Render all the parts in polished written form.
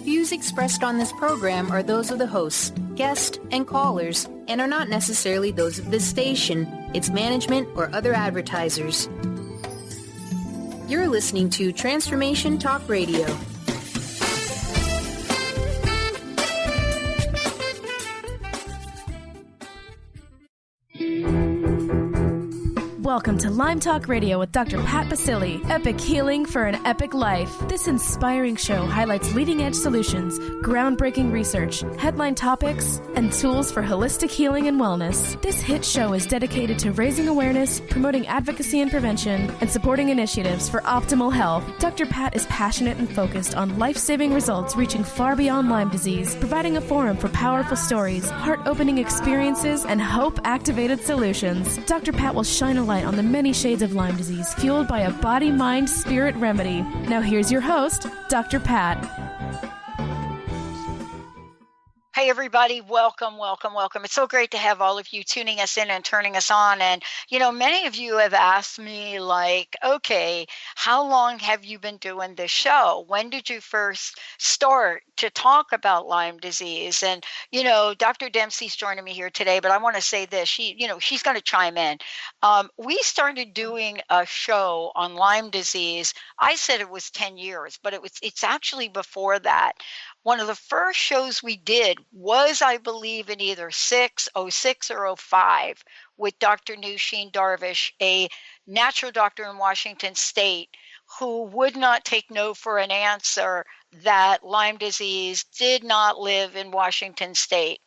views expressed on this program are those of the hosts, guests, and callers, and are not necessarily those of this station, its management, or other advertisers. You're listening to Transformation Talk Radio. Welcome to Lyme Talk Radio with Dr. Pat Baccili, epic healing for an epic life. This inspiring show highlights leading-edge solutions, groundbreaking research, headline topics, and tools for holistic healing and wellness. This hit show is dedicated to raising awareness, promoting advocacy and prevention, and supporting initiatives for optimal health. Dr. Pat is passionate and focused on life-saving results reaching far beyond Lyme disease, providing a forum for powerful stories, heart-opening experiences, and hope-activated solutions. Dr. Pat will shine a light on the many shades of Lyme disease fueled by a body, mind, spirit remedy. Now here's your host, Dr. Pat. Hey everybody, welcome. It's so great to have all of you tuning us in and turning us on. And, many of you have asked me okay, how long have you been doing this show? When did you first start to talk about Lyme disease? And, Dr. Dempsey's joining me here today, but I want to say this, she's going to chime in. We started doing a show on Lyme disease. I said it was 10 years, but it's actually before that. One of the first shows we did was, I believe, in either 06 or 05 with Dr. Nushin Darvish, a natural doctor in Washington State, who would not take no for an answer that Lyme disease did not live in Washington State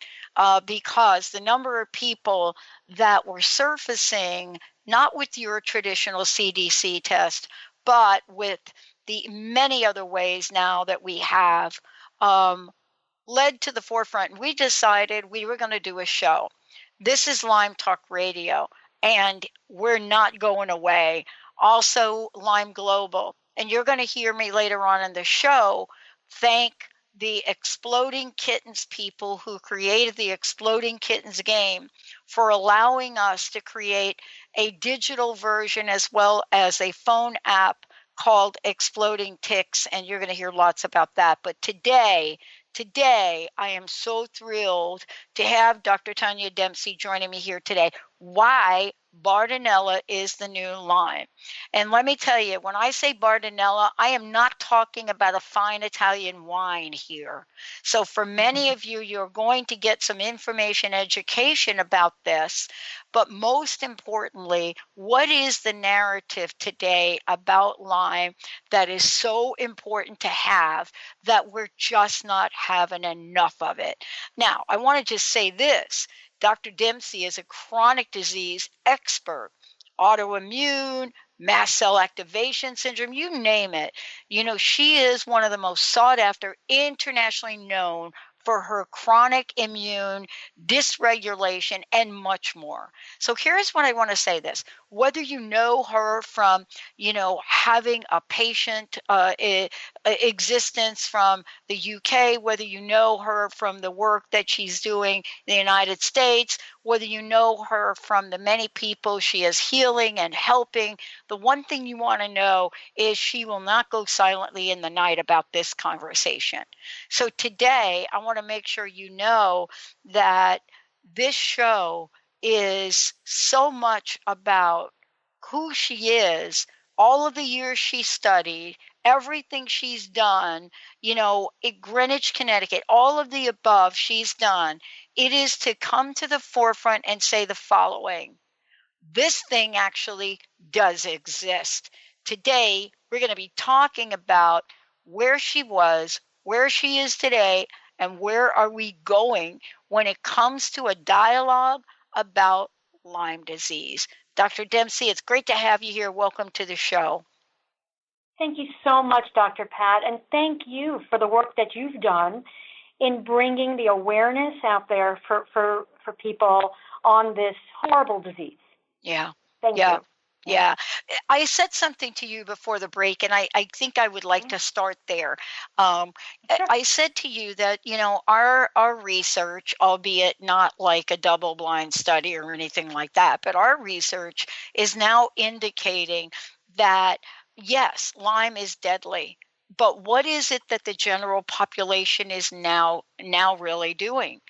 because the number of people that were surfacing, not with your traditional CDC test, but with the many other ways now that we have, led to the forefront. We decided we were going to do a show. This is Lyme Talk Radio, and we're not going away. Also, Lyme Global. And you're going to hear me later on in the show thank the Exploding Kittens people who created the Exploding Kittens game for allowing us to create a digital version as well as a phone app called Exploding Ticks, and you're going to hear lots about that. But today, I am so thrilled to have Dr. Tania Dempsey joining me here today. Why Bartonella is the new Lyme. And let me tell you, when I say Bartonella, I am not talking about a fine Italian wine here. So for many of you, you're going to get some information, education about this. But most importantly, what is the narrative today about Lyme that is so important to have that we're just not having enough of it? Now, I want to just say this. Dr. Dempsey is a chronic disease expert, autoimmune, mast cell activation syndrome, you name it. She is one of the most sought after, internationally known for her chronic immune dysregulation and much more. So here's what I want to say this. Whether you know her from, having a patient existence from the UK, whether you know her from the work that she's doing in the United States, whether you know her from the many people she is healing and helping, the one thing you want to know is she will not go silently in the night about this conversation. So today, I want to make sure you know that this show is so much about who she is, all of the years she studied, everything she's done, at Greenwich, Connecticut, all of the above she's done. It is to come to the forefront and say the following. This thing actually does exist. Today, we're going to be talking about where she was, where she is today, and where are we going when it comes to a dialogue about Lyme disease. Dr. Dempsey, it's great to have you here. Welcome to the show. Thank you so much, Dr. Pat, and thank you for the work that you've done in bringing the awareness out there for people on this horrible disease. Yeah. Thank you. Yeah. I said something to you before the break, and I think I would like to start there. Sure. I said to you that, our research, albeit not like a double-blind study or anything like that, but our research is now indicating that, yes, Lyme is deadly. But what is it that the general population is now really doing?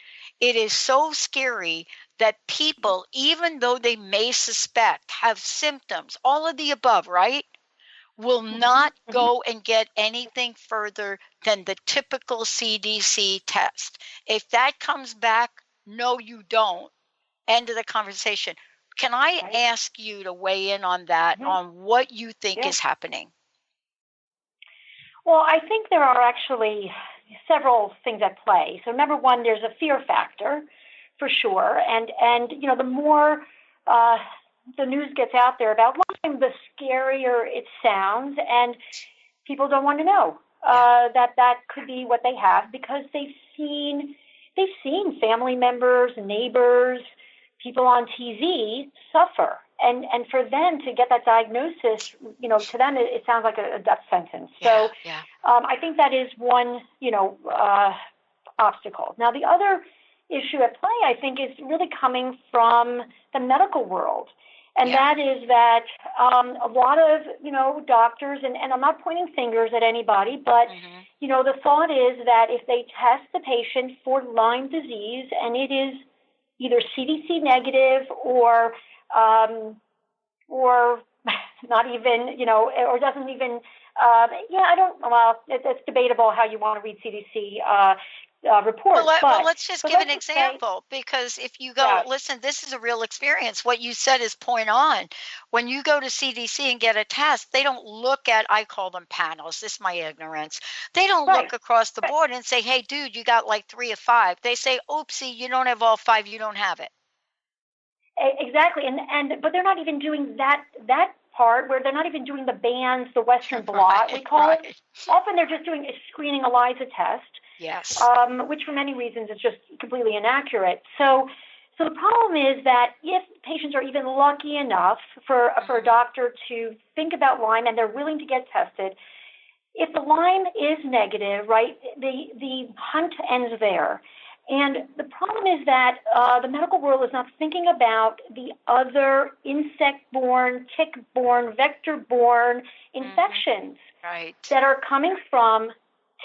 It is so scary that people, even though they may suspect, have symptoms, all of the above, right, will not go and get anything further than the typical CDC test. If that comes back, no, you don't. End of the conversation. Can I ask you to weigh in on that, on what you think is happening? Well, I think there are actually several things at play. So number one, there's a fear factor for sure. And the more the news gets out there about Lyme, the scarier it sounds. And people don't want to know that could be what they have, because they've seen family members, neighbors, people on TV suffer. And for them to get that diagnosis, to them it sounds like a death sentence. So I think that is one, obstacle. Now, the other issue at play, I think, is really coming from the medical world. And that is that a lot of, doctors, and I'm not pointing fingers at anybody, but, the thought is that if they test the patient for Lyme disease and it is either CDC negative or not even, or doesn't even, it's debatable how you want to read CDC reports. Well, let's just give an example, because if you go, listen, this is a real experience. What you said is point on. When you go to CDC and get a test, they don't look at, I call them panels. This is my ignorance. They don't look across the board and say, hey, dude, you got like 3 of 5. They say, oopsie, you don't have all 5. You don't have it. Exactly. But they're not even doing that part where they're not even doing the bands, the Western blot, we call it. Often they're just doing a screening ELISA test. Yes. Which for many reasons is just completely inaccurate. So the problem is that if patients are even lucky enough for a doctor to think about Lyme and they're willing to get tested, if the Lyme is negative, right, the hunt ends there. And the problem is that the medical world is not thinking about the other insect-borne, tick-borne, vector-borne infections that are coming from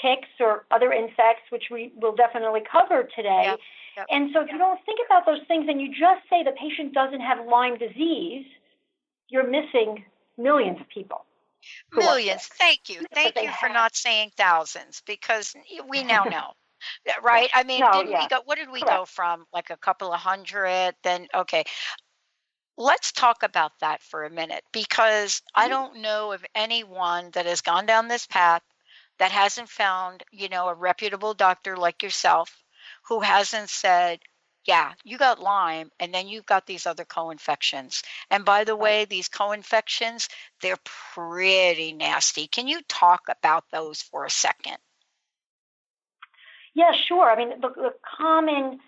ticks or other insects, which we will definitely cover today. And so if you don't think about those things and you just say the patient doesn't have Lyme disease, you're missing millions of people. Millions. Thank you. Thank you for not saying thousands, because we now know. Right? I mean, what did we go from? Like a couple of hundred? Then, okay. Let's talk about that for a minute, because I don't know of anyone that has gone down this path that hasn't found, a reputable doctor like yourself who hasn't said, yeah, you got Lyme, and then you've got these other co-infections. And by the way, these co-infections, they're pretty nasty. Can you talk about those for a second? Yeah, sure. I mean, the common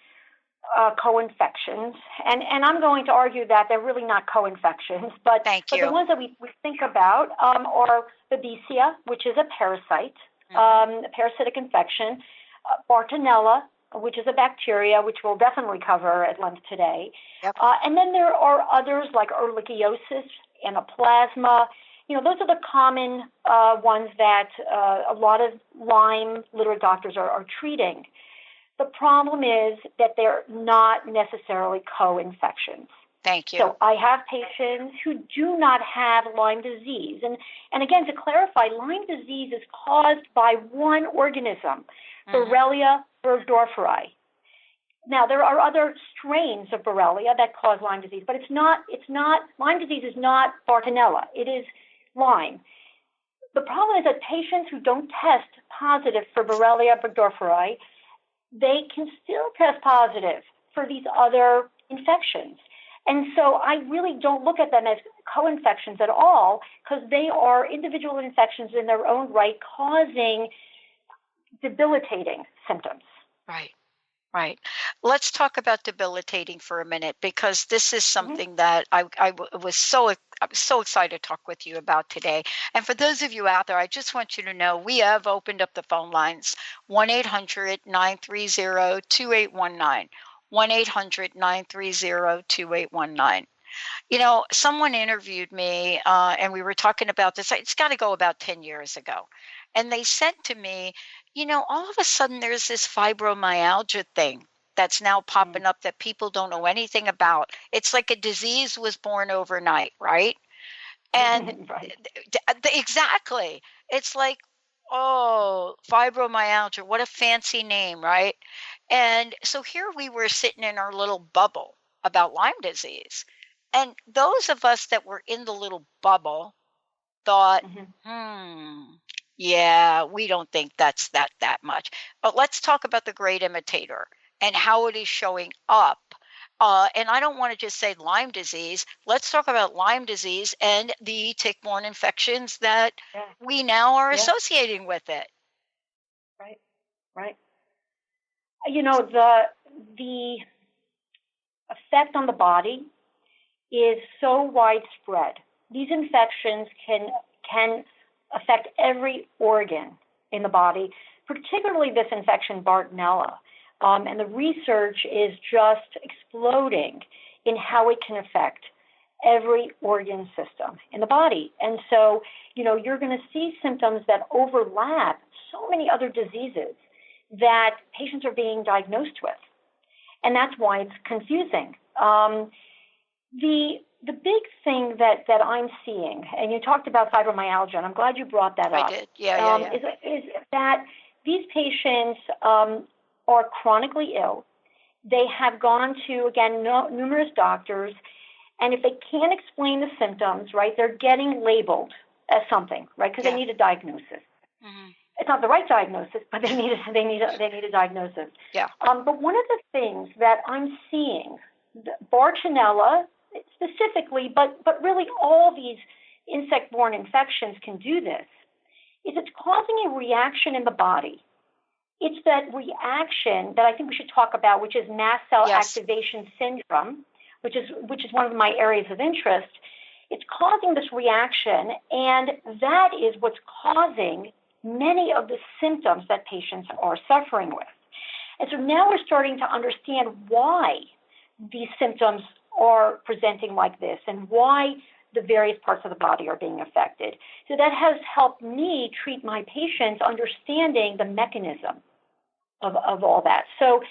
co-infections, and I'm going to argue that they're really not co-infections, but the ones that we think about are Baccili, which is a parasite, a parasitic infection, Bartonella, which is a bacteria, which we'll definitely cover at length today. And then there are others like ehrlichiosis, anaplasma. Those are the common ones that a lot of Lyme literate doctors are treating. The problem is that they're not necessarily co-infections. Thank you. So I have patients who do not have Lyme disease. And again, to clarify, Lyme disease is caused by one organism, Borrelia burgdorferi. Now, there are other strains of Borrelia that cause Lyme disease, but Lyme disease is not Bartonella. It is Lyme. The problem is that patients who don't test positive for Borrelia burgdorferi, they can still test positive for these other infections. And so I really don't look at them as co-infections at all, because they are individual infections in their own right, causing debilitating symptoms. Right. Let's talk about debilitating for a minute, because this is something that I was so excited to talk with you about today. And for those of you out there, I just want you to know we have opened up the phone lines, 1-800-930-2819, 1-800-930-2819. Someone interviewed me and we were talking about this. It's got to go about 10 years ago. And they said to me, all of a sudden there's this fibromyalgia thing that's now popping up that people don't know anything about. It's like a disease was born overnight, right? And Right. exactly. It's like, oh, fibromyalgia, what a fancy name, right? And so here we were sitting in our little bubble about Lyme disease. And those of us that were in the little bubble thought, yeah, we don't think that's that much. But let's talk about the great imitator and how it is showing up. And I don't want to just say Lyme disease. Let's talk about Lyme disease and the tick-borne infections that we now are associating with it. Right. The effect on the body is so widespread. These infections can affect every organ in the body, particularly this infection, Bartonella. And the research is just exploding in how it can affect every organ system in the body. And so, you're going to see symptoms that overlap so many other diseases that patients are being diagnosed with. And that's why it's confusing. The big thing that I'm seeing, and you talked about fibromyalgia, and I'm glad you brought that up. I did, yeah. Is that these patients are chronically ill. They have gone to, again, numerous doctors, and if they can't explain the symptoms, right, they're getting labeled as something, right, because they need a diagnosis. It's not the right diagnosis, but they need a diagnosis. Yeah. But one of the things that I'm seeing, Bartonella specifically, but really all these insect-borne infections can do this, is it's causing a reaction in the body. It's that reaction that I think we should talk about, which is mast cell activation syndrome, which is one of my areas of interest. It's causing this reaction, and that is what's causing many of the symptoms that patients are suffering with. And so now we're starting to understand why these symptoms are presenting like this and why the various parts of the body are being affected. So that has helped me treat my patients understanding the mechanism of all that. So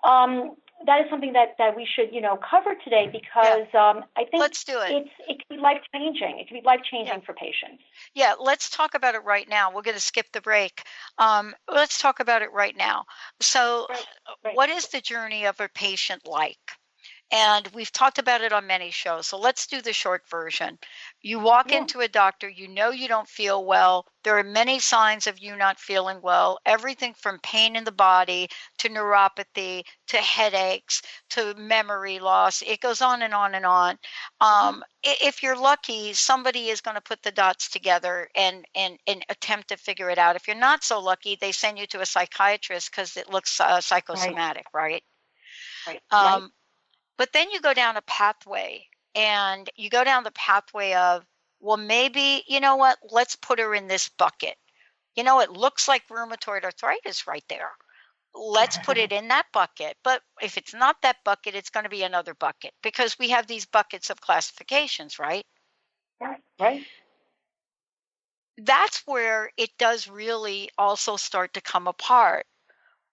that is something that we should, cover today because I think let's do it. It can be life-changing. It can be life-changing for patients. Yeah, let's talk about it right now. We're going to skip the break. Let's talk about it right now. So what is the journey of a patient like? And we've talked about it on many shows. So let's do the short version. You walk into a doctor, you don't feel well. There are many signs of you not feeling well, everything from pain in the body to neuropathy to headaches to memory loss. It goes on and on and on. If you're lucky, somebody is going to put the dots together and attempt to figure it out. If you're not so lucky, they send you to a psychiatrist because it looks psychosomatic, right? But then you go down a pathway, and you go down the pathway of, well, maybe, let's put her in this bucket. It looks like rheumatoid arthritis right there. Let's put it in that bucket. But if it's not that bucket, it's going to be another bucket because we have these buckets of classifications, right? Right. That's where it does really also start to come apart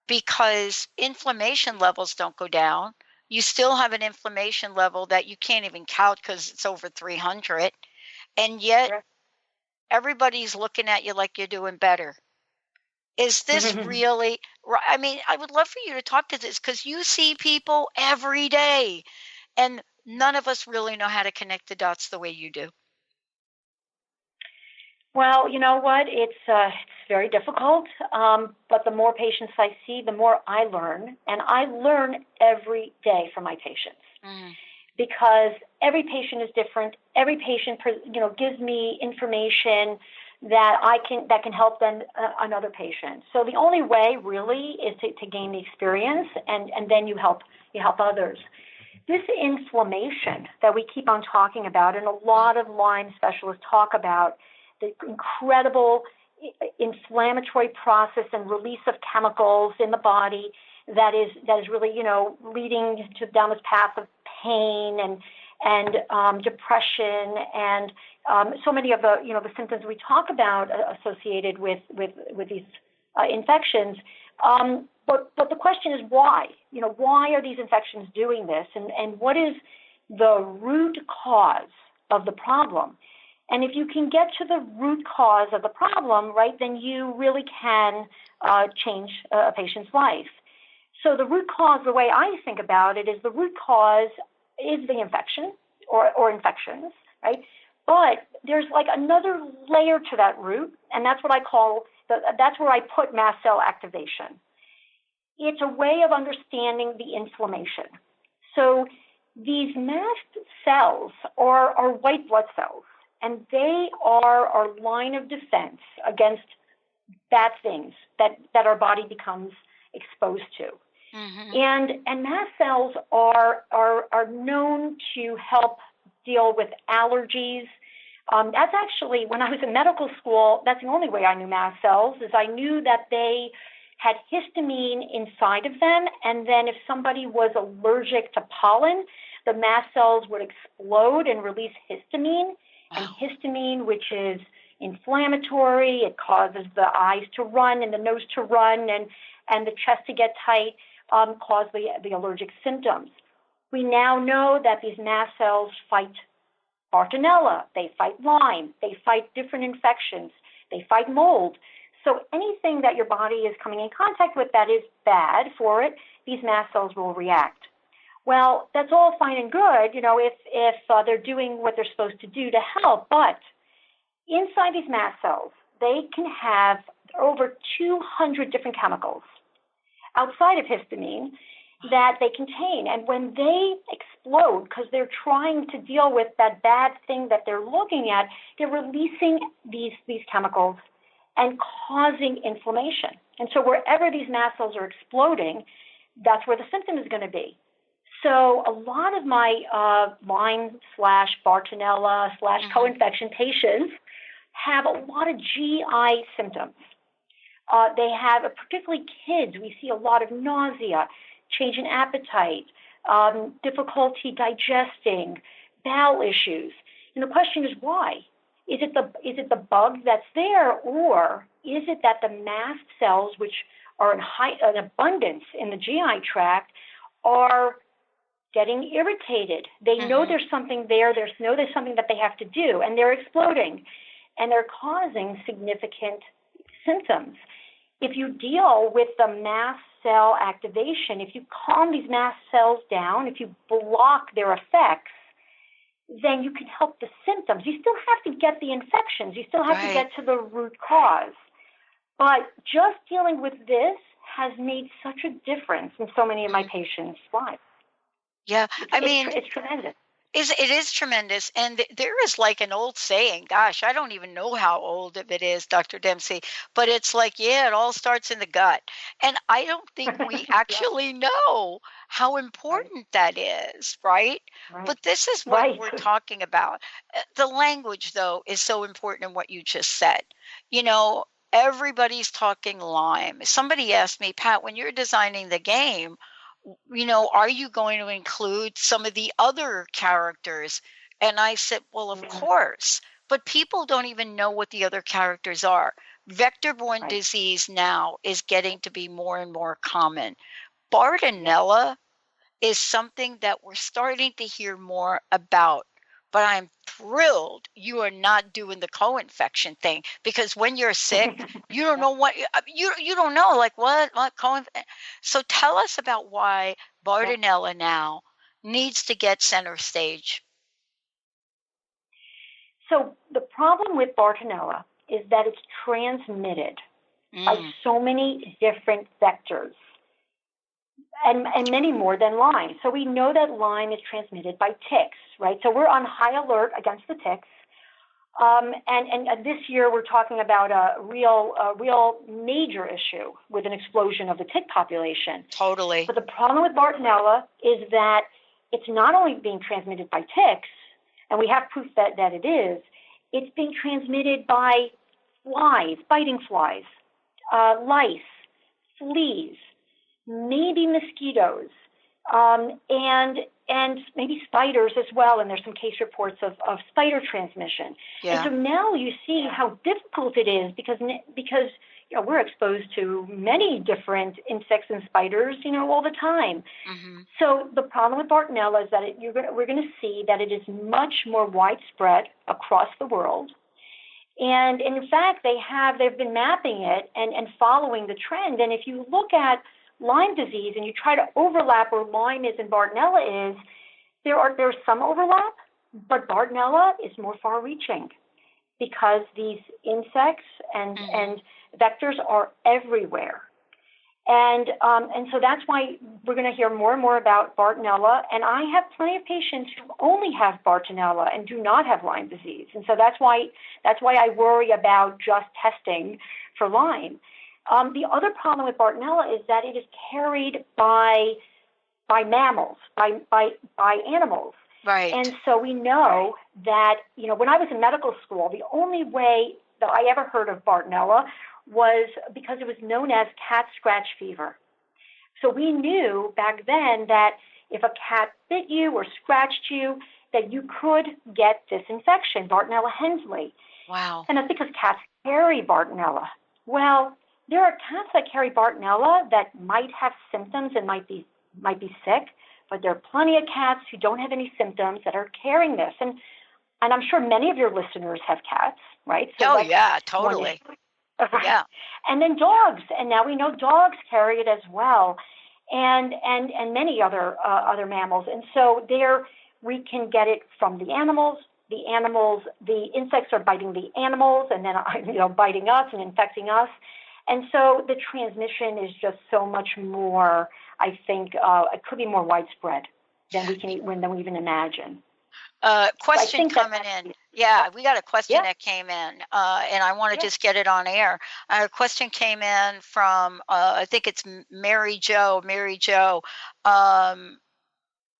because inflammation levels don't go down. You still have an inflammation level that you can't even count because it's over 300. And yet everybody's looking at you like you're doing better. Is this really, I mean, I would love for you to talk to this because you see people every day and none of us really know how to connect the dots the way you do. Well, you know what? It's very difficult, but the more patients I see, the more I learn, and I learn every day from my patients because every patient is different. Every patient, gives me information that can help them another patient. So the only way really is to gain the experience, and then you help others. This inflammation that we keep on talking about, and a lot of Lyme specialists talk about, the incredible inflammatory process and release of chemicals in the body that is really, leading down this path of pain and depression, and so many of the the symptoms we talk about associated with these infections. But the question is why? Why are these infections doing this, and what is the root cause of the problem? And if you can get to the root cause of the problem, right, then you really can change a patient's life. So the root cause, the way I think about it, is the root cause is the infection or infections, right? But there's like another layer to that root, and that's what I call, that's where I put mast cell activation. It's a way of understanding the inflammation. So these mast cells are white blood cells, and they are our line of defense against bad things that our body becomes exposed to. Mm-hmm. And mast cells are known to help deal with allergies. That's actually, when I was in medical school, that's the only way I knew mast cells, is I knew that they had histamine inside of them, and then if somebody was allergic to pollen, the mast cells would explode and release histamine. And histamine, which is inflammatory, it causes the eyes to run and the nose to run and the chest to get tight, cause the allergic symptoms. We now know that these mast cells fight Bartonella, they fight Lyme, they fight different infections, they fight mold. So anything that your body is coming in contact with that is bad for it, these mast cells will react. Well, that's all fine and good, if they're doing what they're supposed to do to help. But inside these mast cells, they can have over 200 different chemicals outside of histamine that they contain. And when they explode, because they're trying to deal with that bad thing that they're looking at, they're releasing these chemicals and causing inflammation. And so wherever these mast cells are exploding, that's where the symptom is going to be. So a lot of my Lyme/Bartonella/co-infection patients have a lot of GI symptoms. They have, particularly kids, we see a lot of nausea, change in appetite, difficulty digesting, bowel issues. And the question is why? Is it the bug that's there, or is it that the mast cells, which are in abundance in the GI tract, are getting irritated? They know there's something there. There's something that they have to do, and they're exploding, and they're causing significant symptoms. If you deal with the mast cell activation, if you calm these mast cells down, if you block their effects, then you can help the symptoms. You still have to get the infections. You still have to get to the root cause. But just dealing with this has made such a difference in so many of my patients' lives. Yeah, it's tremendous. It is tremendous. And there is like an old saying, gosh, I don't even know how old it is, Dr. Dempsey, but it's like, it all starts in the gut. And I don't think we actually know how important that is, right? But this is what we're talking about. The language, though, is so important in what you just said. Everybody's talking Lyme. Somebody asked me, Pat, when you're designing the game, are you going to include some of the other characters? And I said, well, of course, but people don't even know what the other characters are. Vector-borne disease now is getting to be more and more common. Bartonella is something that we're starting to hear more about, but I'm thrilled you are not doing the co-infection thing, because when you're sick, you don't know what you don't know, like what So tell us about why Bartonella now needs to get center stage. So the problem with Bartonella is that it's transmitted by so many different vectors, and many more than Lyme. So we know that Lyme is transmitted by ticks, right? So we're on high alert against the ticks. And this year we're talking about a real major issue with an explosion of the tick population. Totally. But the problem with Bartonella is that it's not only being transmitted by ticks, and we have proof that it is, it's being transmitted by flies, biting flies, lice, fleas, maybe mosquitoes, and maybe spiders as well. And there's some case reports of spider transmission. Yeah. And so now you see how difficult it is because we're exposed to many different insects and spiders, all the time. Mm-hmm. So the problem with Bartonella is that we're going to see that it is much more widespread across the world. And in fact, they've been mapping it and following the trend. And if you look at Lyme disease and you try to overlap where Lyme is and Bartonella is, there's some overlap, but Bartonella is more far-reaching because these insects and vectors are everywhere. And so that's why we're going to hear more and more about Bartonella. And I have plenty of patients who only have Bartonella and do not have Lyme disease. And so that's why I worry about just testing for Lyme. The other problem with Bartonella is that it is carried by mammals, by animals. Right. And so we know that, when I was in medical school, the only way that I ever heard of Bartonella was because it was known as cat scratch fever. So we knew back then that if a cat bit you or scratched you, that you could get this infection, Bartonella Hensley. Wow. And that's because cats carry Bartonella. Well, there are cats that carry Bartonella that might have symptoms and might be sick, but there are plenty of cats who don't have any symptoms that are carrying this. And I'm sure many of your listeners have cats, right? So yeah, totally. Right. Yeah. And then dogs, and now we know dogs carry it as well, and many other mammals. And so we can get it from the animals. The insects are biting the animals, and then biting us and infecting us. And so the transmission is just so much more. I think it could be more widespread than we even imagine. Question coming in. Yeah, we got a question that came in, and I want to just get it on air. A question came in from, I think it's Mary Jo.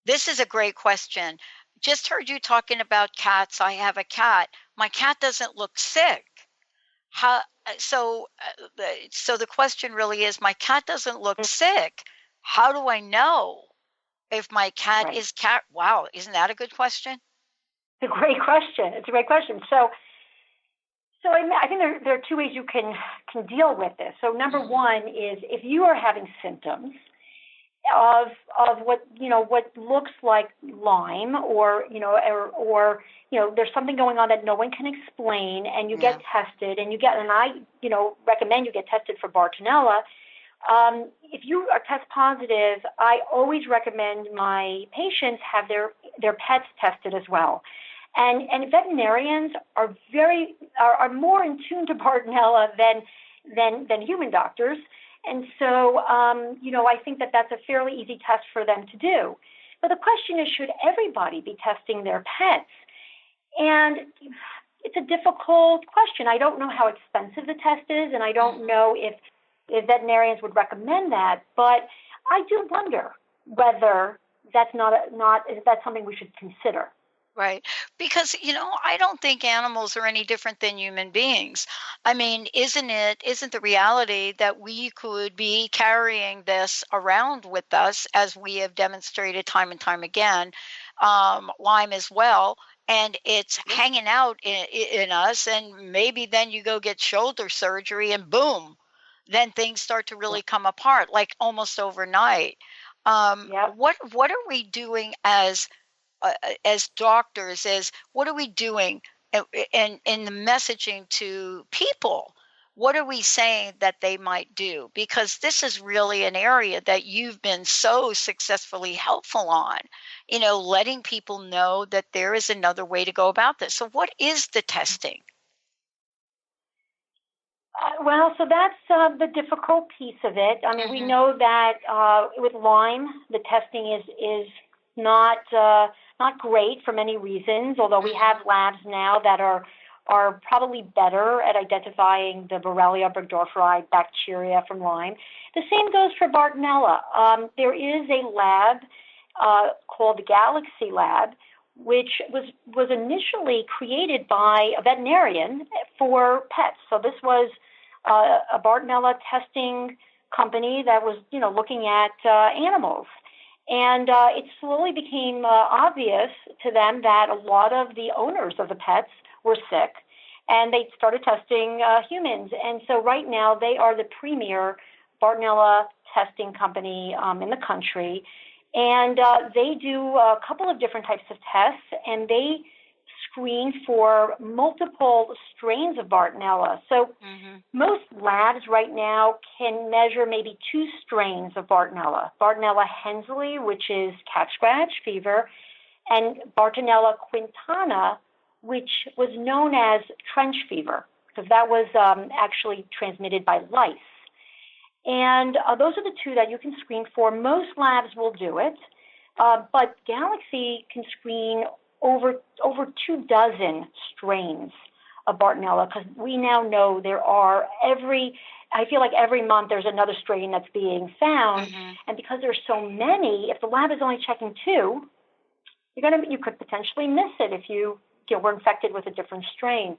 This is a great question. Just heard you talking about cats. I have a cat. My cat doesn't look sick. So the question really is, my cat doesn't look sick. How do I know if my cat is cat? Wow, isn't that a good question? It's a great question. So I think there are two ways you can deal with this. So number one is if you are having symptoms of what looks like Lyme or there's something going on that no one can explain, and you get tested and I recommend you get tested for Bartonella. If you are test positive, I always recommend my patients have their pets tested as well. And veterinarians are more in tune to Bartonella than human doctors. And so, I think that's a fairly easy test for them to do. But the question is, should everybody be testing their pets? And it's a difficult question. I don't know how expensive the test is, and I don't know if veterinarians would recommend that. But I do wonder whether that's that's something we should consider. Right. Because, I don't think animals are any different than human beings. I mean, isn't the reality that we could be carrying this around with us, as we have demonstrated time and time again, Lyme as well, and it's hanging out in us, and maybe then you go get shoulder surgery and boom, then things start to really come apart, like almost overnight. What are we doing as doctors? What are we doing in the messaging to people? What are we saying that they might do? Because this is really an area that you've been so successfully helpful on, letting people know that there is another way to go about this. So what is the testing? So that's the difficult piece of it. I mean, we know that with Lyme, the testing is not great for many reasons, although we have labs now that are probably better at identifying the Borrelia burgdorferi bacteria from Lyme. The same goes for Bartonella. There is a lab called the Galaxy Lab, which was initially created by a veterinarian for pets. So this was a Bartonella testing company that was, looking at animals. And it slowly became obvious to them that a lot of the owners of the pets were sick, and they started testing humans. And so right now they are the premier Bartonella testing company in the country. And they do a couple of different types of tests, and they screen for multiple strains of Bartonella. So most labs right now can measure maybe 2 strains of Bartonella. Bartonella hensleyi, which is cat scratch fever, and Bartonella quintana, which was known as trench fever, because that was actually transmitted by lice. And those are the 2 that you can screen for. Most labs will do it, but Galaxy can screen over 24 strains of Bartonella, because we now know there are I feel like every month there's another strain that's being found. And because there's so many, if the lab is only checking 2, you could potentially miss it if you were infected with a different strain.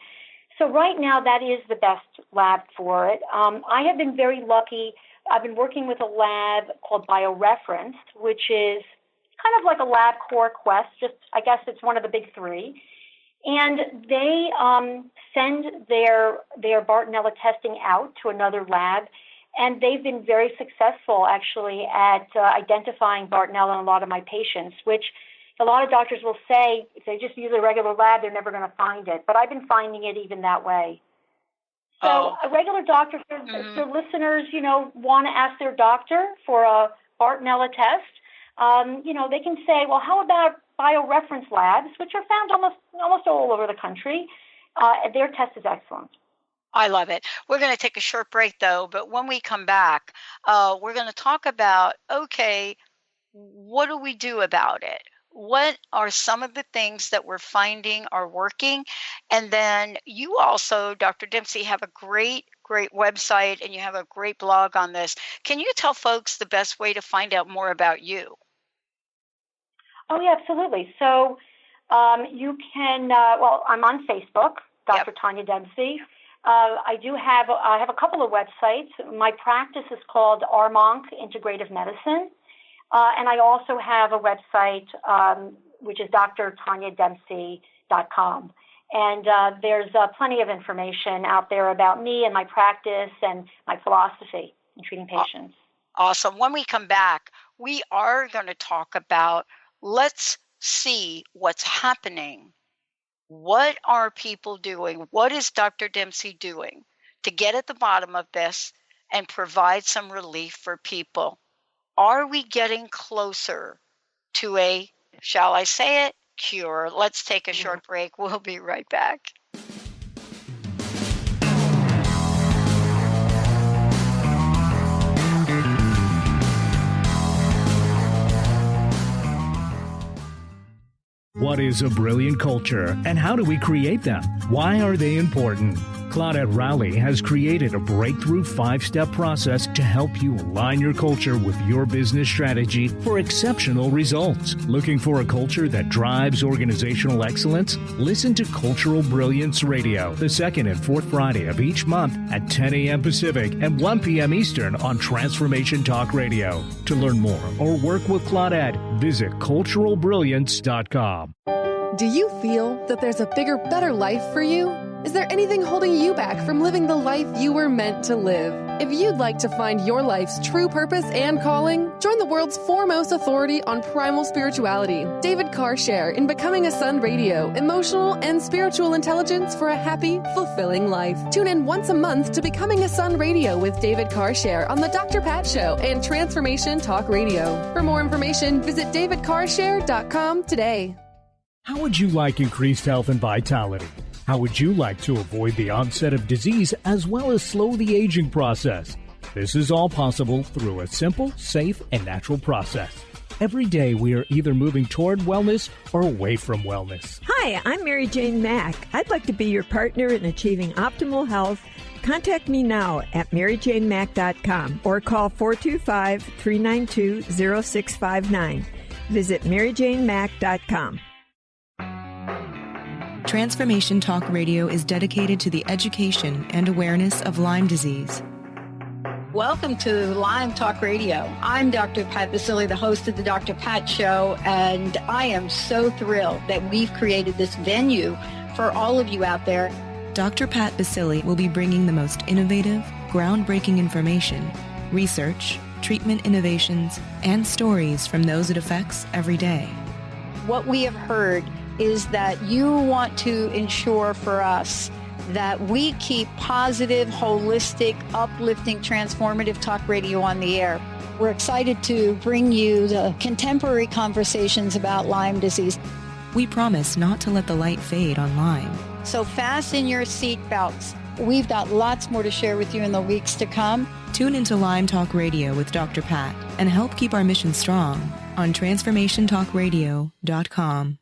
So right now, that is the best lab for it. I have been very lucky. I've been working with a lab called BioReference, which is kind of like a LabCorp Quest. I guess it's one of the big 3. And they send their Bartonella testing out to another lab, and they've been very successful, actually, at identifying Bartonella in a lot of my patients, which a lot of doctors will say if they just use a regular lab, they're never going to find it. But I've been finding it even that way. So a regular doctor, for listeners, want to ask their doctor for a Bartonella test, they can say, well, how about BioReference labs, which are found almost all over the country? Their test is excellent. I love it. We're going to take a short break, though, but when we come back, we're going to talk about, okay, what do we do about it? What are some of the things that we're finding are working? And then you also, Dr. Dempsey, have a great website, and you have a great blog on this. Can you tell folks the best way to find out more about you? Oh, yeah, absolutely. So you can, I'm on Facebook, Dr. Tania Dempsey. I have a couple of websites. My practice is called RMonk Integrative Medicine. And I also have a website, which is drtaniadempsey.com. And there's plenty of information out there about me and my practice and my philosophy in treating patients. Awesome. When we come back, we are going to talk about, let's see what's happening. What are people doing? What is Dr. Dempsey doing to get at the bottom of this and provide some relief for people? Are we getting closer to a, shall I say it, cure? Let's take a short break. We'll be right back. What is a brilliant culture, and how do we create them? Why are they important? Claudette Rowley has created a breakthrough 5-step process to help you align your culture with your business strategy for exceptional results. Looking for a culture that drives organizational excellence? Listen to Cultural Brilliance Radio, the second and fourth Friday of each month at 10 a.m. Pacific and 1 p.m. Eastern on Transformation Talk Radio. To learn more or work with Claudette, visit culturalbrilliance.com. Do you feel that there's a bigger, better life for you? Is there anything holding you back from living the life you were meant to live? If you'd like to find your life's true purpose and calling, join the world's foremost authority on primal spirituality, David Carshare, in Becoming a Sun Radio, emotional and spiritual intelligence for a happy, fulfilling life. Tune in once a month to Becoming a Sun Radio with David Carshare on the Dr. Pat Show and Transformation Talk Radio. For more information, visit davidcarshare.com today. How would you like increased health and vitality? How would you like to avoid the onset of disease as well as slow the aging process? This is all possible through a simple, safe, and natural process. Every day we are either moving toward wellness or away from wellness. Hi, I'm Mary Jane Mack. I'd like to be your partner in achieving optimal health. Contact me now at maryjanemack.com or call 425-392-0659. Visit maryjanemack.com. Transformation Talk Radio is dedicated to the education and awareness of Lyme disease. Welcome to Lyme Talk Radio. I'm Dr. Pat Baccili, the host of the Dr. Pat Show, and I am so thrilled that we've created this venue for all of you out there. Dr. Pat Baccili will be bringing the most innovative, groundbreaking information, research, treatment innovations, and stories from those it affects every day. What we have heard is that you want to ensure for us that we keep positive, holistic, uplifting, transformative talk radio on the air. We're excited to bring you the contemporary conversations about Lyme disease. We promise not to let the light fade on Lyme. So fasten your seat belts. We've got lots more to share with you in the weeks to come. Tune into Lyme Talk Radio with Dr. Pat and help keep our mission strong on transformationtalkradio.com.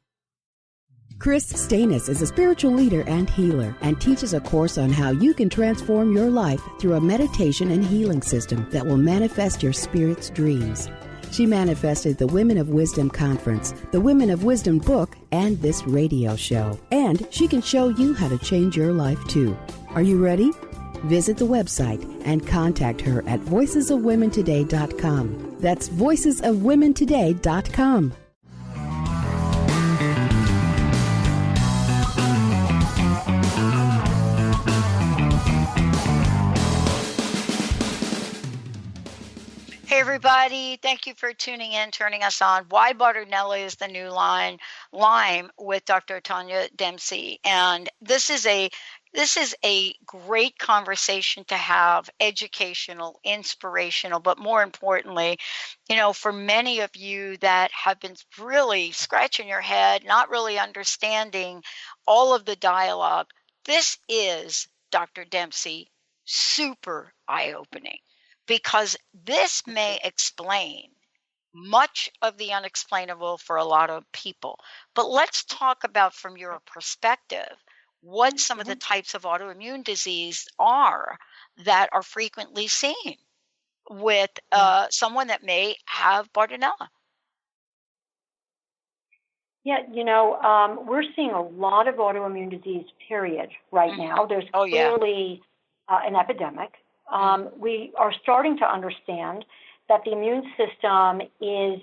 Chris Stanis is a spiritual leader and healer and teaches a course on how you can transform your life through a meditation and healing system that will manifest your spirit's dreams. She manifested the Women of Wisdom Conference, the Women of Wisdom book, and this radio show. And she can show you how to change your life too. Are you ready? Visit the website and contact her at voicesofwomentoday.com. That's voicesofwomentoday.com. Hey, everybody. Thank you for tuning in, turning us on. Why Bartonella is the new Lyme with Dr. Tania Dempsey. And this is a great conversation to have, educational, inspirational, but more importantly, for many of you that have been really scratching your head, not really understanding all of the dialogue, this is, Dr. Dempsey, super eye-opening. Because this may explain much of the unexplainable for a lot of people. But let's talk about, from your perspective, what some of the types of autoimmune disease are that are frequently seen with someone that may have Bartonella. Yeah, we're seeing a lot of autoimmune disease, period, right now. There's clearly an epidemic. We are starting to understand that the immune system is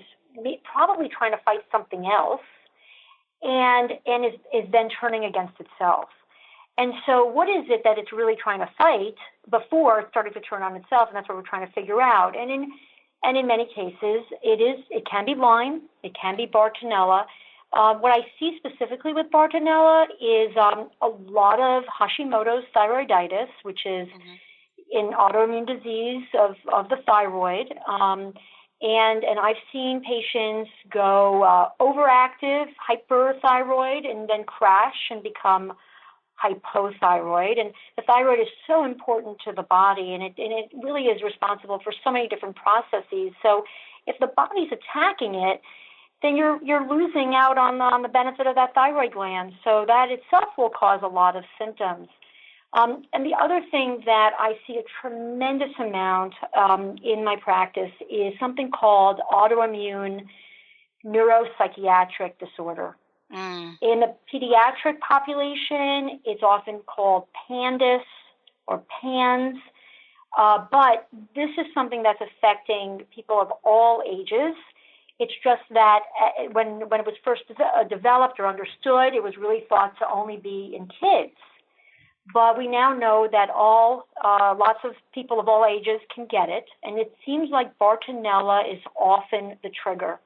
probably trying to fight something else and is then turning against itself. And so what is it that it's really trying to fight before it's starting to turn on itself? And that's what we're trying to figure out. And in many cases, it can be Lyme, it can be Bartonella. What I see specifically with Bartonella is a lot of Hashimoto's thyroiditis, which is in autoimmune disease of the thyroid. And I've seen patients go overactive, hyperthyroid, and then crash and become hypothyroid. And the thyroid is so important to the body, and it really is responsible for so many different processes. So if the body's attacking it, then you're losing out on the benefit of that thyroid gland. So that itself will cause a lot of symptoms. And the other thing that I see a tremendous amount in my practice is something called autoimmune neuropsychiatric disorder. In the pediatric population, it's often called PANDAS or PANS, but this is something that's affecting people of all ages. It's just that when it was first developed or understood, it was really thought to only be in kids. But we now know that lots of people of all ages can get it, and it seems like Bartonella is often the trigger.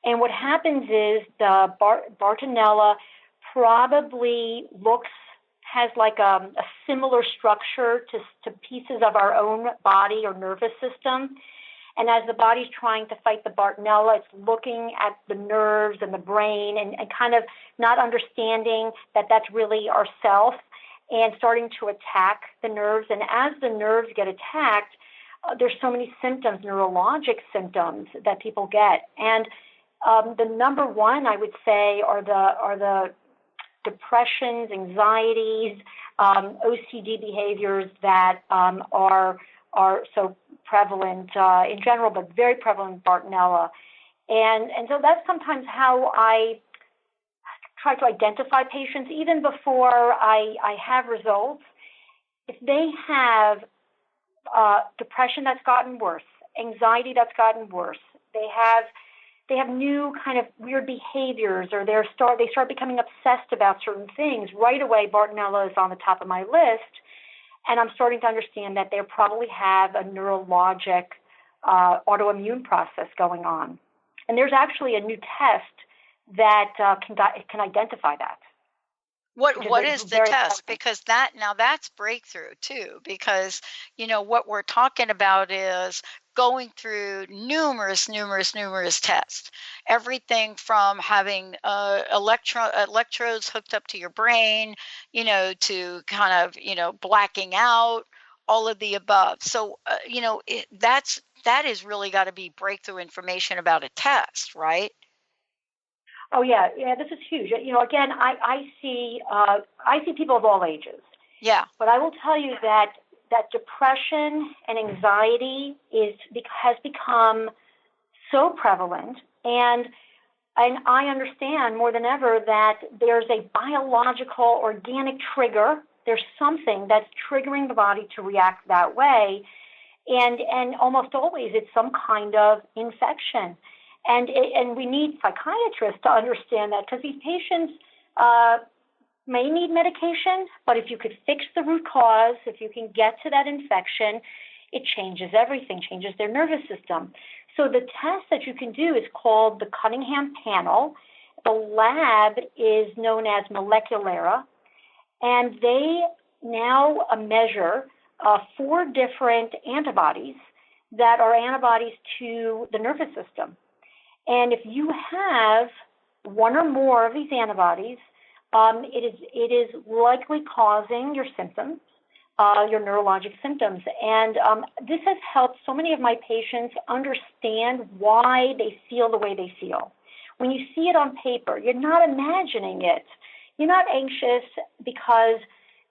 And what happens is the Bartonella probably has like a similar structure to pieces of our own body or nervous system. And as the body's trying to fight the Bartonella, it's looking at the nerves and the brain and kind of not understanding that that's really ourself, and starting to attack the nerves. And as the nerves get attacked, there's so many symptoms, neurologic symptoms that people get. And the number one, I would say, are the depressions, anxieties, OCD behaviors that are so prevalent in general, but very prevalent in Bartonella. And so that's sometimes how I try to identify patients even before I have results. If they have depression that's gotten worse, anxiety that's gotten worse. They have new kind of weird behaviors, or they start becoming obsessed about certain things. Right away, Bartonella is on the top of my list, and I'm starting to understand that they probably have a neurologic autoimmune process going on. And there's actually a new test that can identify that. What is the test? Because that's breakthrough too, because what we're talking about is going through numerous tests. Everything from having electrodes hooked up to your brain, to kind of blacking out, all of the above. So that is really got to be breakthrough information about a test, right? Oh yeah, this is huge. Again, I see people of all ages. Yeah. But I will tell you that depression and anxiety has become so prevalent, and I understand more than ever that there's a biological, organic trigger. There's something that's triggering the body to react that way, and almost always it's some kind of infection. And we need psychiatrists to understand that, because these patients may need medication, but if you could fix the root cause, if you can get to that infection, it changes everything, changes their nervous system. So the test that you can do is called the Cunningham panel. The lab is known as Moleculera, and they now measure 4 different antibodies that are antibodies to the nervous system. And if you have one or more of these antibodies, it is likely causing your symptoms, your neurologic symptoms. And this has helped so many of my patients understand why they feel the way they feel. When you see it on paper, you're not imagining it. You're not anxious because,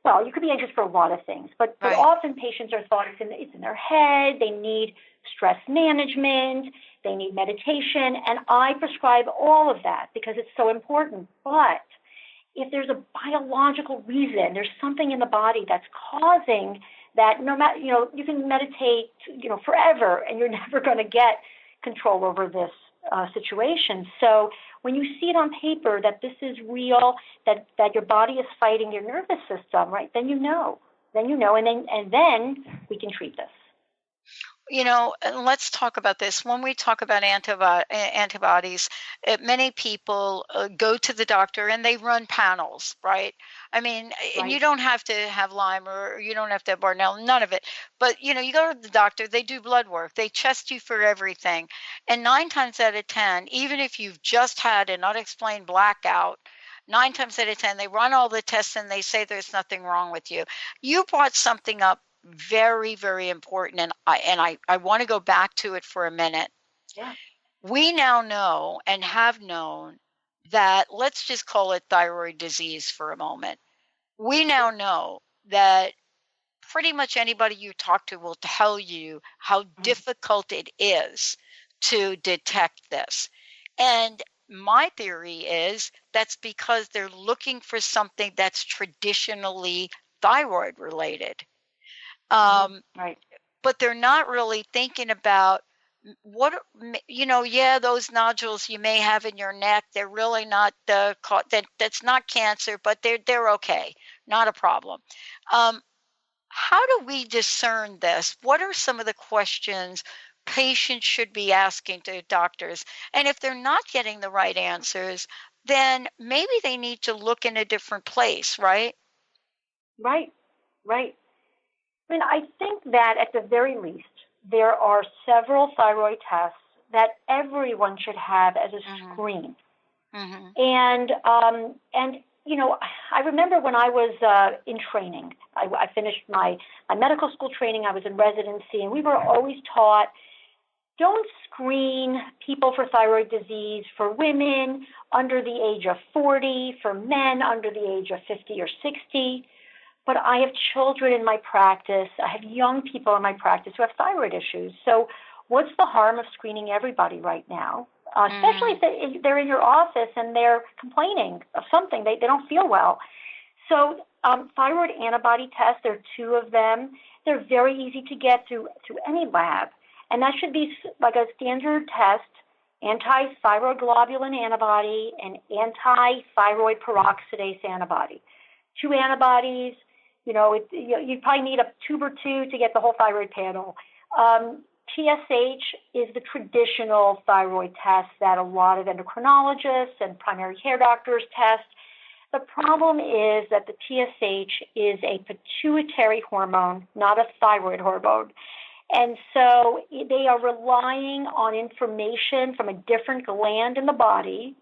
well, you could be anxious for a lot of things, but often patients are thought it's in their head. They need stress management. They need meditation, and I prescribe all of that because it's so important. But if there's a biological reason, there's something in the body that's causing that, no matter, you can meditate, forever, and you're never going to get control over this situation. So when you see it on paper that this is real, that your body is fighting your nervous system, right? Then you know, and then we can treat this. Let's talk about this. When we talk about antibodies, many people go to the doctor and they run panels, right? I mean, and you don't have to have Lyme, or you don't have to have Bartonella, none of it. But, you go to the doctor, they do blood work, they test you for everything. And 9 times out of 10, even if you've just had an unexplained blackout, 9 times out of 10, they run all the tests and they say there's nothing wrong with you. You brought something up very, very important, and I want to go back to it for a minute. Yeah. We now know and have known that, let's just call it thyroid disease for a moment. We now know that pretty much anybody you talk to will tell you how difficult it is to detect this. And my theory is that's because they're looking for something that's traditionally thyroid related. But they're not really thinking about those nodules you may have in your neck, they're really not that's not cancer, but they're okay, not a problem. How do we discern this? What are some of the questions patients should be asking to doctors? And if they're not getting the right answers, then maybe they need to look in a different place, right? Right. I mean, I think that at the very least, there are several thyroid tests that everyone should have as a screen. Mm-hmm. And I remember when I was in training, I finished my medical school training, I was in residency, and we were always taught, don't screen people for thyroid disease for women under the age of 40, for men under the age of 50 or 60. But I have children in my practice. I have young people in my practice who have thyroid issues. So what's the harm of screening everybody right now? Especially if they're in your office and they're complaining of something. They don't feel well. So Thyroid antibody tests, there are 2 of them. They're very easy to get through any lab. And that should be like a standard test, anti-thyroid globulin antibody and anti-thyroid peroxidase antibody. 2 antibodies, you probably need a tube or 2 to get the whole thyroid panel. TSH is the traditional thyroid test that a lot of endocrinologists and primary care doctors test. The problem is that the TSH is a pituitary hormone, not a thyroid hormone. And so they are relying on information from a different gland in the body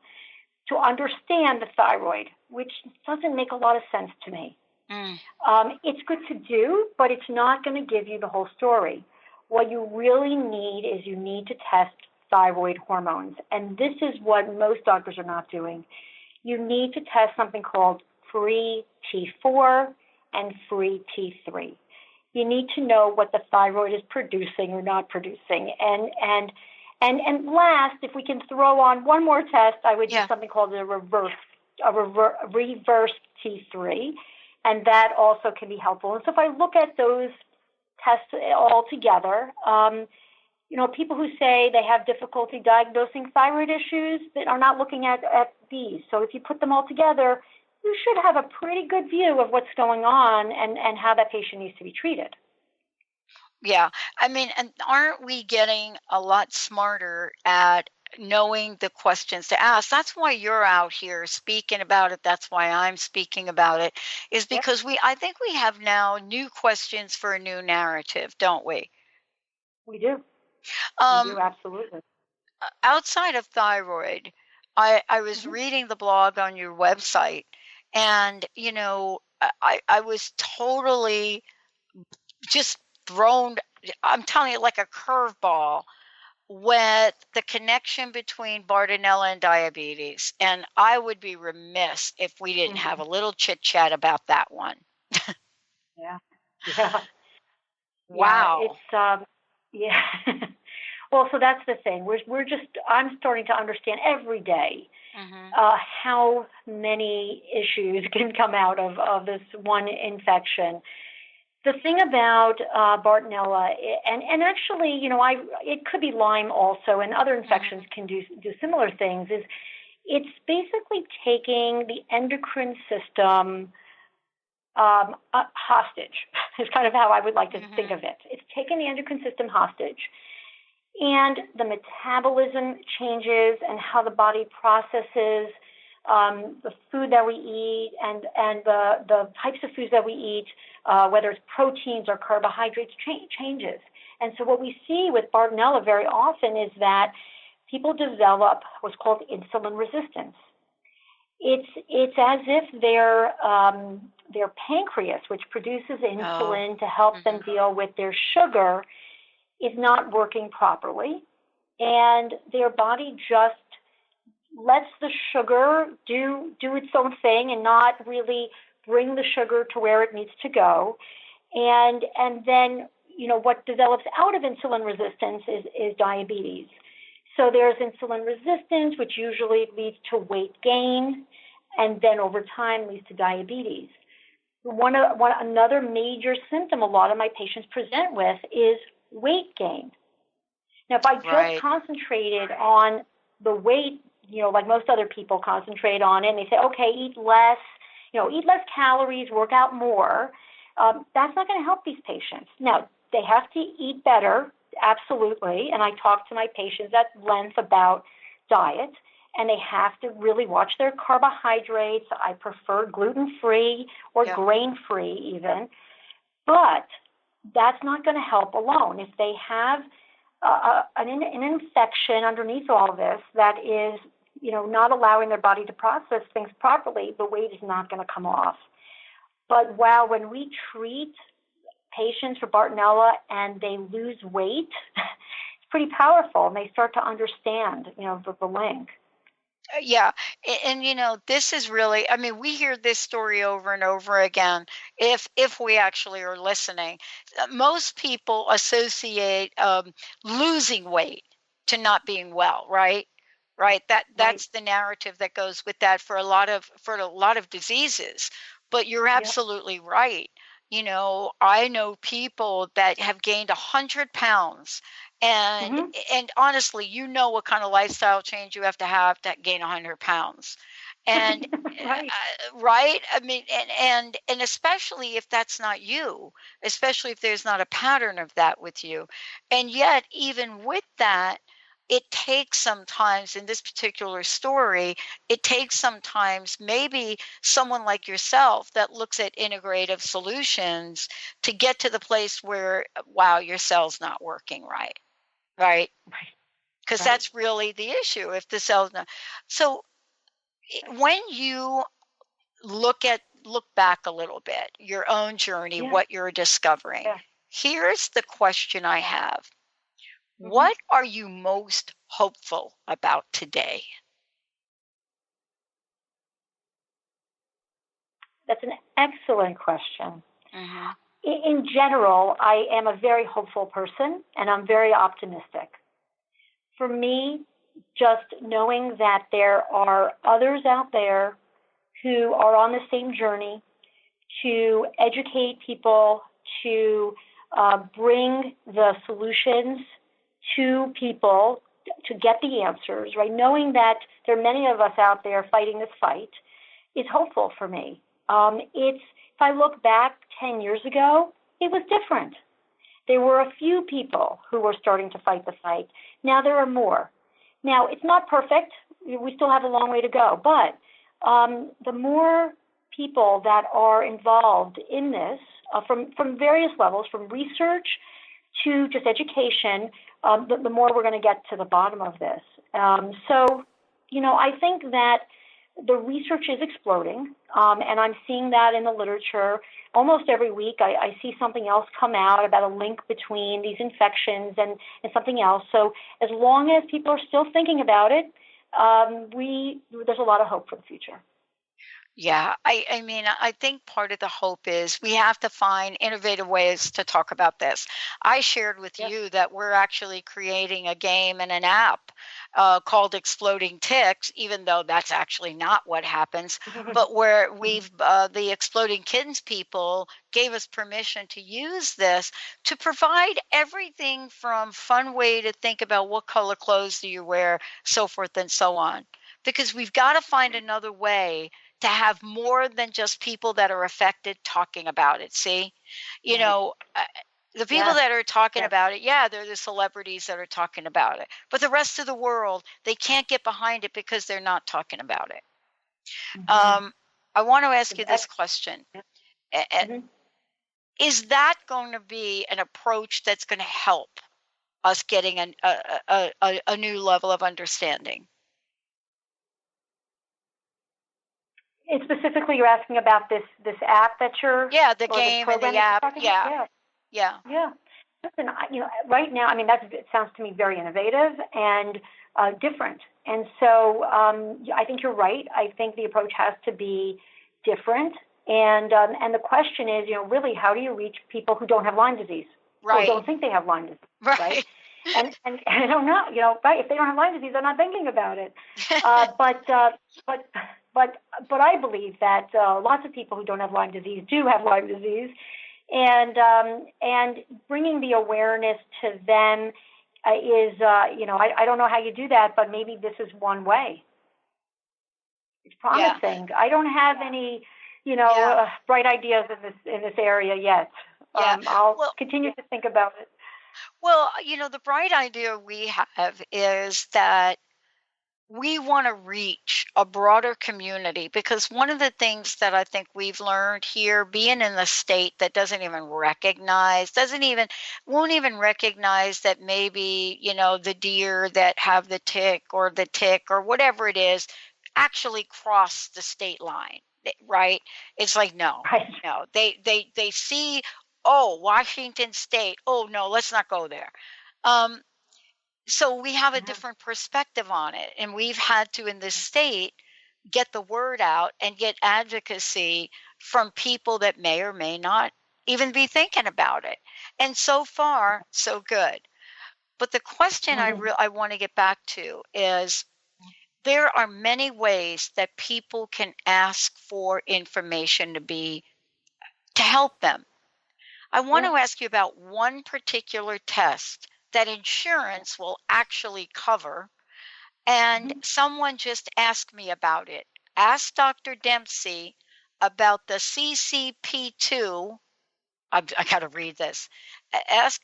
to understand the thyroid, which doesn't make a lot of sense to me. It's good to do, but it's not going to give you the whole story. What you really need is you need to test thyroid hormones. And this is what most doctors are not doing. You need to test something called free T4 and free T3. You need to know what the thyroid is producing or not producing. And last, if we can throw on one more test, I would do something called a reverse T3, and that also can be helpful. And so if I look at those tests all together, people who say they have difficulty diagnosing thyroid issues that are not looking at these. So if you put them all together, you should have a pretty good view of what's going on and how that patient needs to be treated. Yeah. I mean, and aren't we getting a lot smarter at knowing the questions to ask? That's why you're out here speaking about it. That's why I'm speaking about it, is because I think we have now new questions for a new narrative, don't we? We do. We do, absolutely. Outside of thyroid, I was reading the blog on your website, and, I was totally just thrown, I'm telling you, like a curveball with the connection between Bartonella and diabetes. And I would be remiss if we didn't have a little chit chat about that one. Yeah. Wow. Yeah, it's, well, so that's the thing. I'm starting to understand every day how many issues can come out of this one infection. The thing about Bartonella, and actually, it could be Lyme also, and other infections can do similar things, is it's basically taking the endocrine system hostage, is kind of how I would like to think of it. It's taking the endocrine system hostage. And the metabolism changes and how the body processes the food that we eat and the types of foods that we eat, whether it's proteins or carbohydrates, changes. And so what we see with Bartonella very often is that people develop what's called insulin resistance. It's as if their pancreas, which produces insulin to help them deal with their sugar, is not working properly, and their body just lets the sugar do its own thing and not really bring the sugar to where it needs to go. And then, what develops out of insulin resistance is diabetes. So there's insulin resistance, which usually leads to weight gain, and then over time leads to diabetes. Another major symptom a lot of my patients present with is weight gain. Now, if I just concentrated on the weight, like most other people concentrate on it, and they say, okay, eat less calories, work out more, that's not going to help these patients. Now, they have to eat better, absolutely, and I talk to my patients at length about diet, and they have to really watch their carbohydrates. I prefer gluten-free or grain-free even, but that's not going to help alone. If they have an infection underneath all of this that is, not allowing their body to process things properly, the weight is not going to come off. But when we treat patients for Bartonella and they lose weight, it's pretty powerful, and they start to understand, the link. Yeah. And, this is really, we hear this story over and over again. If we actually are listening, most people associate losing weight to not being well, right? Right. That's the narrative that goes with that for a lot of diseases. But you're absolutely right. I know people that have gained 100 pounds, and honestly, what kind of lifestyle change you have to gain 100 pounds. And Right. right? I mean, and especially if that's not you, especially if there's not a pattern of that with you. And yet, even with that, it takes sometimes, in this particular story, it takes sometimes maybe someone like yourself that looks at integrative solutions to get to the place where, wow, your cell's not working right. Right? Because that's really the issue. If the cell's not. So when you look back a little bit, your own journey, what you're discovering, here's the question I have. What are you most hopeful about today? That's an excellent question. In general, I am a very hopeful person, and I'm very optimistic. For me, just knowing that there are others out there who are on the same journey to educate people, to bring the solutions to people, to get the answers, right? Knowing that there are many of us out there fighting this fight is hopeful for me. If I look back 10 years ago, it was different. There were a few people who were starting to fight the fight. Now there are more. Now, it's not perfect. We still have a long way to go. But the more people that are involved in this, from various levels, from research to just education, the more we're going to get to the bottom of this. I think that the research is exploding, and I'm seeing that in the literature. Almost every week I see something else come out about a link between these infections and something else. So as long as people are still thinking about it, there's a lot of hope for the future. Yeah, I mean, I think part of the hope is we have to find innovative ways to talk about this. I shared with you that we're actually creating a game and an app called Exploding Ticks, even though that's actually not what happens, but where the Exploding Kittens people gave us permission to use this to provide everything from fun way to think about what color clothes do you wear, so forth and so on. Because we've got to find another way to have more than just people that are affected talking about it. See, the people that are talking about it, they're the celebrities that are talking about it. But the rest of the world, they can't get behind it because they're not talking about it. I want to ask you this question. Is that going to be an approach that's going to help us getting a new level of understanding? And specifically, you're asking about this app that you're... Yeah, the game and the app. Yeah. Listen, right now, I mean, it sounds to me very innovative and different. And so I think you're right. I think the approach has to be different. And the question is, really, how do you reach people who don't have Lyme disease? Right. Or don't think they have Lyme disease, right? And I don't know, right? If they don't have Lyme disease, they're not thinking about it. But I believe that lots of people who don't have Lyme disease do have Lyme disease, and bringing the awareness to them is, I don't know how you do that, but maybe this is one way. It's promising. I don't have any, bright ideas in this area yet. I'll continue to think about it. Well, the bright idea we have is that we want to reach a broader community, because one of the things that I think we've learned here, being in the state that won't even recognize that maybe, the deer that have the tick or whatever it is actually cross the state line, right? It's like, no, they see, oh, Washington State. Oh, no, let's not go there. So we have a different perspective on it. And we've had to, in this state, get the word out and get advocacy from people that may or may not even be thinking about it. And so far, so good. But the question I want to get back to is there are many ways that people can ask for information to help them. I want to ask you about one particular test that insurance will actually cover, and someone just asked me about it. Ask Dr. Dempsey about the CCP2. I got to read this. Ask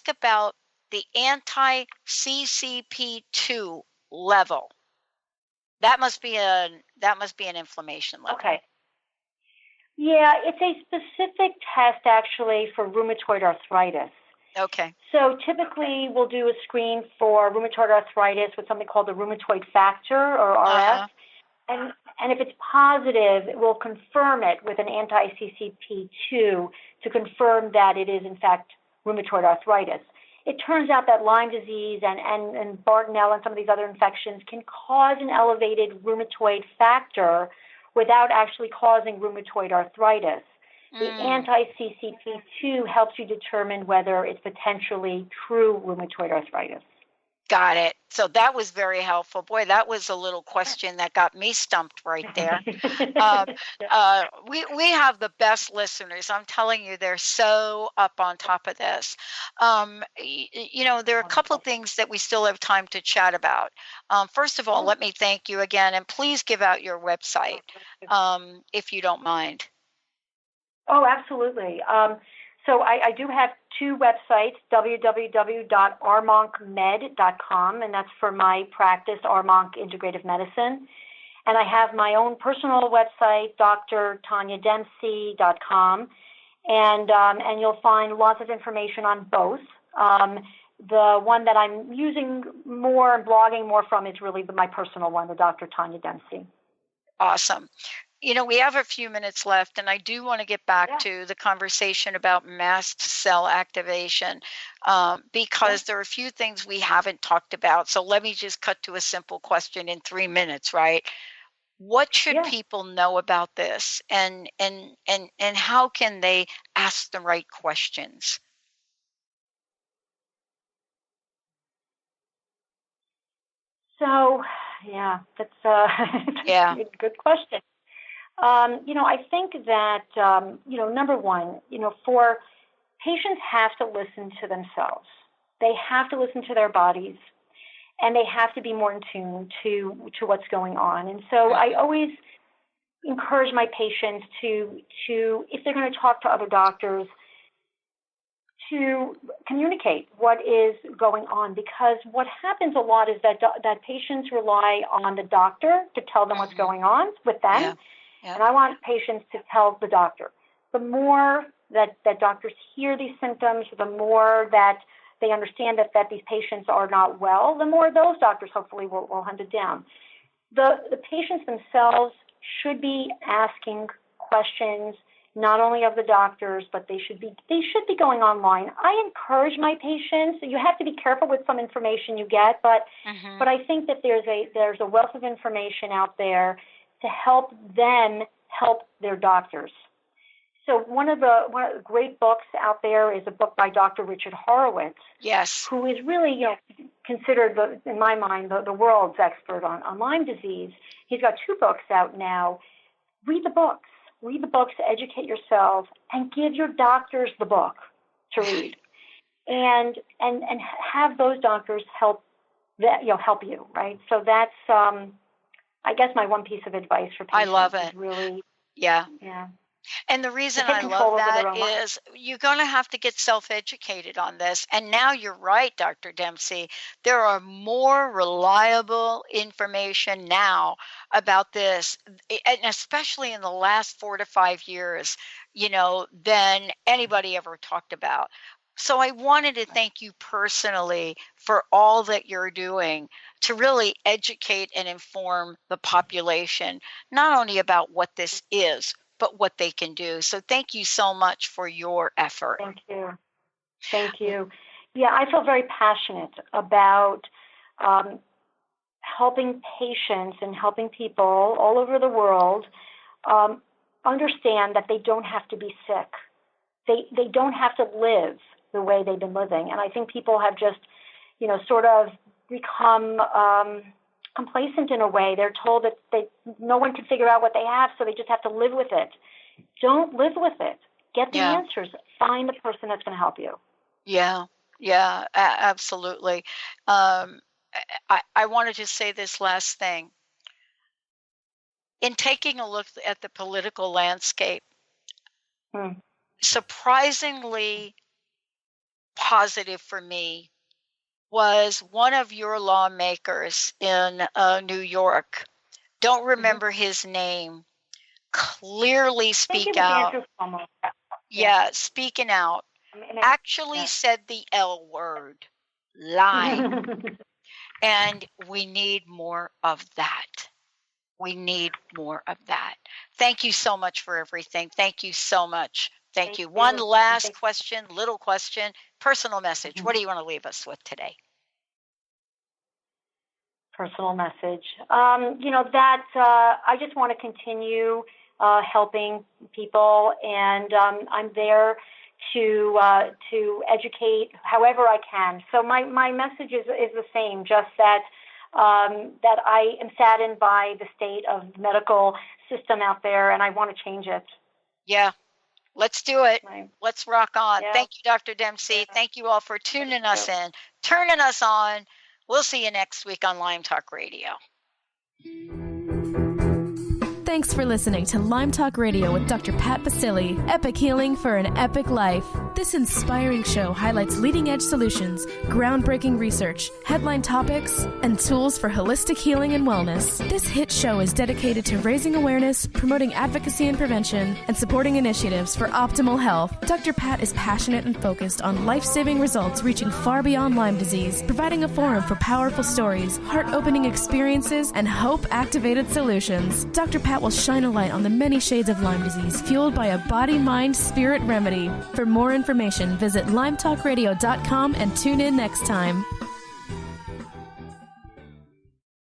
about the anti-CCP2 level. That must be an inflammation level. Okay. Yeah, it's a specific test actually for rheumatoid arthritis. Okay. So typically we'll do a screen for rheumatoid arthritis with something called the rheumatoid factor, or RF. And if it's positive, it will confirm it with an anti-CCP2 to confirm that it is in fact rheumatoid arthritis. It turns out that Lyme disease and Bartonella and some of these other infections can cause an elevated rheumatoid factor without actually causing rheumatoid arthritis. The anti-CCP2 helps you determine whether it's potentially true rheumatoid arthritis. Got it. So that was very helpful. Boy, that was a little question that got me stumped right there. We have the best listeners. I'm telling you, they're so up on top of this. There are a couple of things that we still have time to chat about. First of all, let me thank you again, and please give out your website if you don't mind. Oh, absolutely. So I do have two websites, www.armonkmed.com, and that's for my practice, Armonk Integrative Medicine. And I have my own personal website, drtaniadempsey.com, and you'll find lots of information on both. The one that I'm using more and blogging more from is really my personal one, the Dr. Tania Dempsey. Awesome. We have a few minutes left, and I do want to get back to the conversation about mast cell activation because there are a few things we haven't talked about. So let me just cut to a simple question in 3 minutes, right? What should people know about this, and how can they ask the right questions? So, that's a good question. I think that, number one, for patients have to listen to themselves. They have to listen to their bodies, and they have to be more in tune to what's going on. And so I always encourage my patients to if they're going to talk to other doctors, to communicate what is going on, because what happens a lot is that patients rely on the doctor to tell them what's going on with them. Yeah. And I want patients to tell the doctor. The more that doctors hear these symptoms, the more that they understand that these patients are not well, the more those doctors hopefully will hunt it down. The patients themselves should be asking questions, not only of the doctors, but they should be going online. I encourage my patients. You have to be careful with some information you get, but I think that there's a wealth of information out there to help them help their doctors. So one of the great books out there is a book by Dr. Richard Horowitz. Yes. Who is really, considered, in my mind, the world's expert on Lyme disease. He's got 2 books out now. Read the books. Read the books, educate yourself, and give your doctors the book to read. And have those doctors help you, right? So that's I guess my one piece of advice for patients. I love it. Is really, yeah. And the reason I love that is you're going to have to get self-educated on this. And now you're right, Dr. Dempsey. There are more reliable information now about this, and especially in the last 4 to 5 years, than anybody ever talked about. So I wanted to thank you personally for all that you're doing to really educate and inform the population, not only about what this is, but what they can do. So thank you so much for your effort. Thank you. Thank you. Yeah, I feel very passionate about helping patients and helping people all over the world understand that they don't have to be sick. They don't have to live the way they've been living. And I think people have just, sort of become complacent in a way. They're told that no one can figure out what they have, so they just have to live with it. Don't live with it. Get the answers. Find the person that's going to help you. Yeah, absolutely. I want to just say this last thing. In taking a look at the political landscape, surprisingly positive for me was one of your lawmakers in New York. Don't remember his name. Clearly speak out. Speaking out. Actually said the L word, Lyme. And we need more of that. We need more of that. Thank you so much for everything. Thank you so much. Thank you. One last question, little question, personal message. What do you want to leave us with today? Personal message. I just want to continue helping people, and I'm there to educate however I can. So my message is the same, just that I am saddened by the state of the medical system out there, and I want to change it. Yeah. Let's do it. Right. Let's rock on. Yeah. Thank you, Dr. Dempsey. Yeah. Thank you all for tuning us in, turning us on. We'll see you next week on Lyme Talk Radio. Thanks for listening to Lyme Talk Radio with Dr. Pat Baccili, Epic Healing for an Epic Life. This inspiring show highlights leading-edge solutions, groundbreaking research, headline topics, and tools for holistic healing and wellness. This hit show is dedicated to raising awareness, promoting advocacy and prevention, and supporting initiatives for optimal health. Dr. Pat is passionate and focused on life-saving results reaching far beyond Lyme disease, providing a forum for powerful stories, heart-opening experiences, and hope-activated solutions. Dr. Pat will shine a light on the many shades of Lyme disease fueled by a body-mind-spirit remedy. For more information, visit lyme-talk-radio.com and tune in next time.